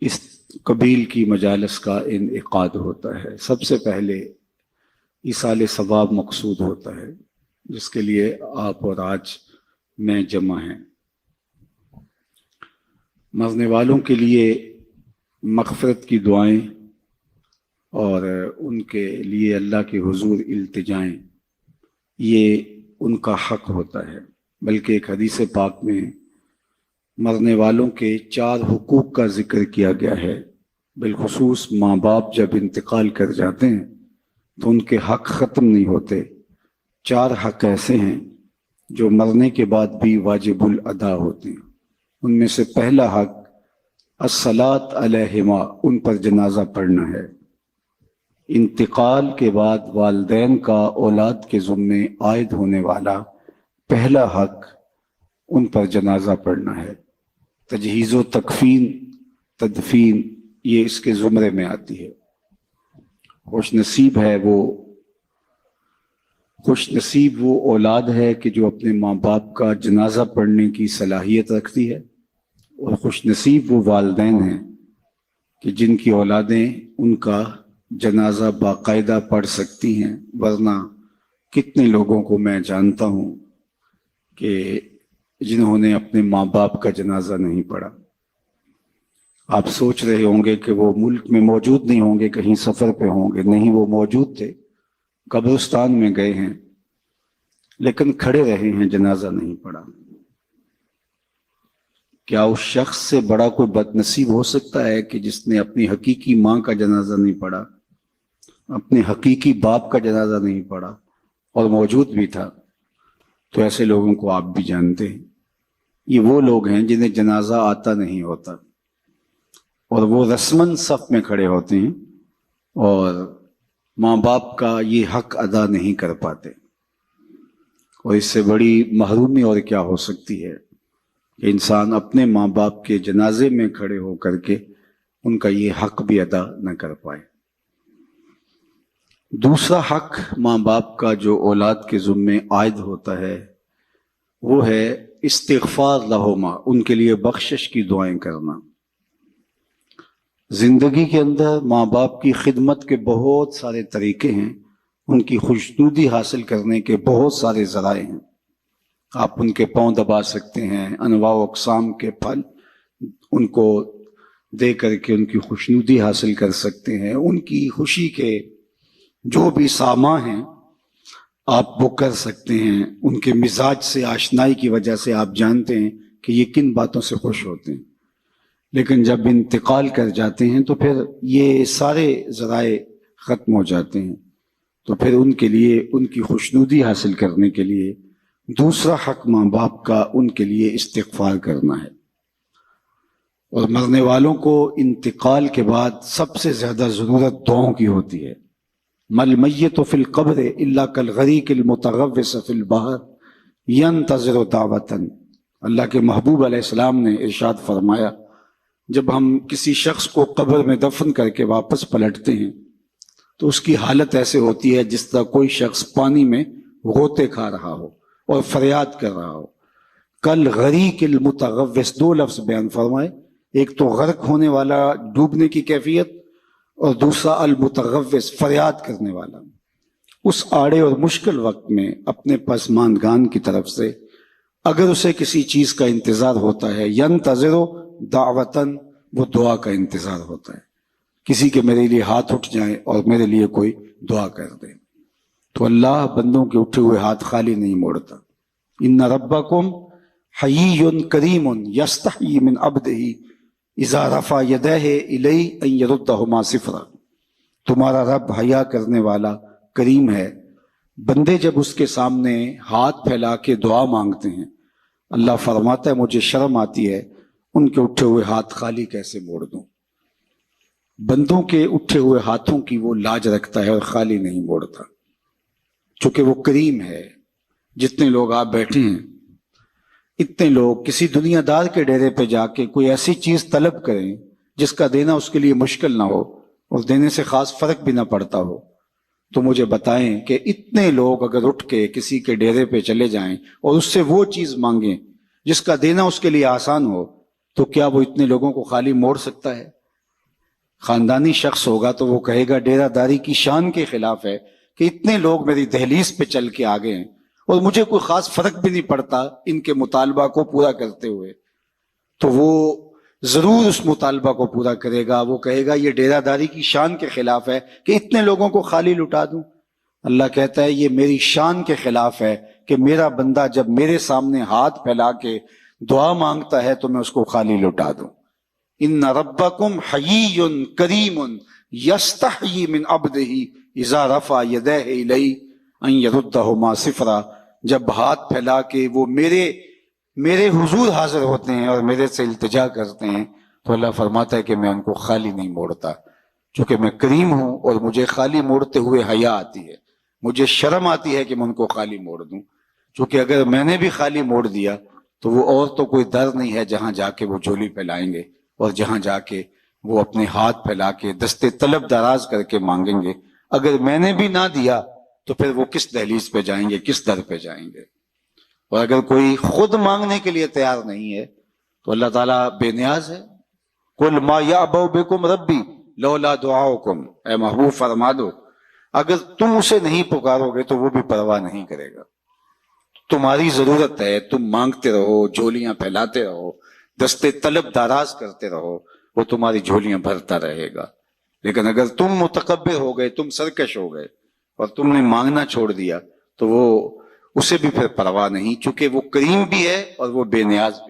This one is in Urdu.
اس قبیل کی مجالس کا انعقاد ہوتا ہے۔ سب سے پہلے ایصال ثواب مقصود ہوتا ہے، جس کے لیے آپ اور آج میں جمع ہیں۔ مرنے والوں کے لیے مغفرت کی دعائیں اور ان کے لیے اللہ کے حضور التجائیں، یہ ان کا حق ہوتا ہے۔ بلکہ ایک حدیث پاک میں مرنے والوں کے 4 حقوق کا ذکر کیا گیا ہے۔ بالخصوص ماں باپ جب انتقال کر جاتے ہیں تو ان کے حق ختم نہیں ہوتے۔ 4 حق ایسے ہیں جو مرنے کے بعد بھی واجب الادا ہوتے ہیں۔ ان میں سے پہلا حق الصلاۃ علیہما، ان پر جنازہ پڑھنا ہے۔ انتقال کے بعد والدین کا اولاد کے ذمے عائد ہونے والا پہلا حق ان پر جنازہ پڑھنا ہے۔ تجہیز و تکفین، تدفین، یہ اس کے زمرے میں آتی ہے۔ خوش نصیب وہ اولاد ہے کہ جو اپنے ماں باپ کا جنازہ پڑھنے کی صلاحیت رکھتی ہے، اور خوش نصیب وہ والدین ہیں کہ جن کی اولادیں ان کا جنازہ باقاعدہ پڑھ سکتی ہیں۔ ورنہ کتنے لوگوں کو میں جانتا ہوں کہ جنہوں نے اپنے ماں باپ کا جنازہ نہیں پڑھا۔ آپ سوچ رہے ہوں گے کہ وہ ملک میں موجود نہیں ہوں گے، کہیں سفر پہ ہوں گے۔ نہیں، وہ موجود تھے، قبرستان میں گئے ہیں، لیکن کھڑے رہے ہیں، جنازہ نہیں پڑھا۔ کیا اس شخص سے بڑا کوئی بد نصیب ہو سکتا ہے کہ جس نے اپنی حقیقی ماں کا جنازہ نہیں پڑھا، اپنے حقیقی باپ کا جنازہ نہیں پڑھا، اور موجود بھی تھا؟ تو ایسے لوگوں کو آپ بھی جانتے ہیں۔ یہ وہ لوگ ہیں جنہیں جنازہ آتا نہیں ہوتا، اور وہ رسماً صف میں کھڑے ہوتے ہیں اور ماں باپ کا یہ حق ادا نہیں کر پاتے۔ اور اس سے بڑی محرومی اور کیا ہو سکتی ہے کہ انسان اپنے ماں باپ کے جنازے میں کھڑے ہو کر کے ان کا یہ حق بھی ادا نہ کر پائے۔ دوسرا حق ماں باپ کا جو اولاد کے ذمے عائد ہوتا ہے وہ ہے استغفار لہما، ان کے لیے بخشش کی دعائیں کرنا۔ زندگی کے اندر ماں باپ کی خدمت کے بہت سارے طریقے ہیں، ان کی خوشنودی حاصل کرنے کے بہت سارے ذرائع ہیں۔ آپ ان کے پاؤں دبا سکتے ہیں، انواع و اقسام کے پھل ان کو دے کر کے ان کی خوشنودی حاصل کر سکتے ہیں۔ ان کی خوشی کے جو بھی سامان ہیں آپ وہ کر سکتے ہیں۔ ان کے مزاج سے آشنائی کی وجہ سے آپ جانتے ہیں کہ یہ کن باتوں سے خوش ہوتے ہیں۔ لیکن جب انتقال کر جاتے ہیں تو پھر یہ سارے ذرائع ختم ہو جاتے ہیں۔ تو پھر ان کے لیے ان کی خوشنودی حاصل کرنے کے لیے دوسرا حق ماں باپ کا ان کے لیے استغفار کرنا ہے۔ اور مرنے والوں کو انتقال کے بعد سب سے زیادہ ضرورت دعاؤں کی ہوتی ہے۔ مل میت فی القبر الا کالغریق المتغوص فی البحر ینتظر دعوۃ۔ اللہ کے محبوب علیہ السلام نے ارشاد فرمایا، جب ہم کسی شخص کو قبر میں دفن کر کے واپس پلٹتے ہیں تو اس کی حالت ایسے ہوتی ہے جس طرح کوئی شخص پانی میں غوطے کھا رہا ہو اور فریاد کر رہا ہو۔ کل غریق المتغوص، 2 لفظ بیان فرمائے، ایک تو غرق ہونے والا، ڈوبنے کی کیفیت، اور دوسرا المتغوص، فریاد کرنے والا۔ اس آڑے اور مشکل وقت میں اپنے پسماندگان کی طرف سے اگر اسے کسی چیز کا انتظار ہوتا ہے، ینتظر دعوتاً، وہ دعا کا انتظار ہوتا ہے، کسی کے میرے لیے ہاتھ اٹھ جائیں اور میرے لیے کوئی دعا کر دے۔ تو اللہ بندوں کے اٹھے ہوئے ہاتھ خالی نہیں موڑتا۔ ان ربکم حیی کریم یستحیی من عبدہ اذا رفع یدیہ الیہ ان یردہما صفرا۔ تمہارا رب حیا کرنے والا کریم ہے، بندے جب اس کے سامنے ہاتھ پھیلا کے دعا مانگتے ہیں، اللہ فرماتا ہے مجھے شرم آتی ہے ان کے اٹھے ہوئے ہاتھ خالی کیسے موڑ دوں۔ بندوں کے اٹھے ہوئے ہاتھوں کی وہ لاج رکھتا ہے اور خالی نہیں موڑتا، چونکہ وہ کریم ہے۔ جتنے لوگ آپ بیٹھے ہیں، اتنے لوگ کسی دنیا دار کے ڈیرے پہ جا کے کوئی ایسی چیز طلب کریں جس کا دینا اس کے لیے مشکل نہ ہو اور دینے سے خاص فرق بھی نہ پڑتا ہو، تو مجھے بتائیں کہ اتنے لوگ اگر اٹھ کے کسی کے ڈیرے پہ چلے جائیں اور اس سے وہ چیز مانگیں جس کا دینا اس کے لیے آسان ہو، تو کیا وہ اتنے لوگوں کو خالی موڑ سکتا ہے؟ خاندانی شخص ہوگا تو وہ کہے گا ڈیرہ داری کی شان کے خلاف ہے کہ اتنے لوگ میری دہلیز پہ چل کے آگے ہیں اور مجھے کوئی خاص فرق بھی نہیں پڑتا ان کے مطالبہ کو پورا کرتے ہوئے، تو وہ ضرور اس مطالبہ کو پورا کرے گا۔ وہ کہے گا یہ ڈیرہ داری کی شان کے خلاف ہے کہ اتنے لوگوں کو خالی لٹا دوں۔ اللہ کہتا ہے یہ میری شان کے خلاف ہے کہ میرا بندہ جب میرے سامنے ہاتھ پھیلا کے دعا مانگتا ہے تو میں اس کو خالی لٹا دوں۔ ان ربکم حیی کریم یستحیی من عبدہ اذا رفع یدیہ الیہ ان یردہما صفرا، جب ہاتھ پھیلا کے وہ میرے حضور حاضر ہوتے ہیں اور میرے سے التجا کرتے ہیں تو اللہ فرماتا ہے کہ میں ان کو خالی نہیں موڑتا، چونکہ میں کریم ہوں اور مجھے خالی موڑتے ہوئے حیا آتی ہے، مجھے شرم آتی ہے کہ میں ان کو خالی موڑ دوں، چونکہ اگر میں نے بھی خالی موڑ دیا تو وہ اور تو کوئی در نہیں ہے جہاں جا کے وہ جھولی پھیلائیں گے اور جہاں جا کے وہ اپنے ہاتھ پھیلا کے دستے طلب دراز کر کے مانگیں گے۔ اگر میں نے بھی نہ دیا تو پھر وہ کس دہلیز پہ جائیں گے، کس در پہ جائیں گے؟ اور اگر کوئی خود مانگنے کے لیے تیار نہیں ہے تو اللہ تعالیٰ بے نیاز ہے۔ قل ما یعبأ بکم ربی لولا دعاؤکم، اے محبوب فرما دو اگر تم اسے نہیں پکارو گے تو وہ بھی پرواہ نہیں کرے گا۔ تمہاری ضرورت ہے، تم مانگتے رہو، جھولیاں پھیلاتے رہو، دستے طلب دراز کرتے رہو، وہ تمہاری جھولیاں بھرتا رہے گا۔ لیکن اگر تم متکبر ہو گئے، تم سرکش ہو گئے اور تم نے مانگنا چھوڑ دیا تو وہ اسے بھی پھر پرواہ نہیں، چونکہ وہ کریم بھی ہے اور وہ بے نیاز بھی ہے۔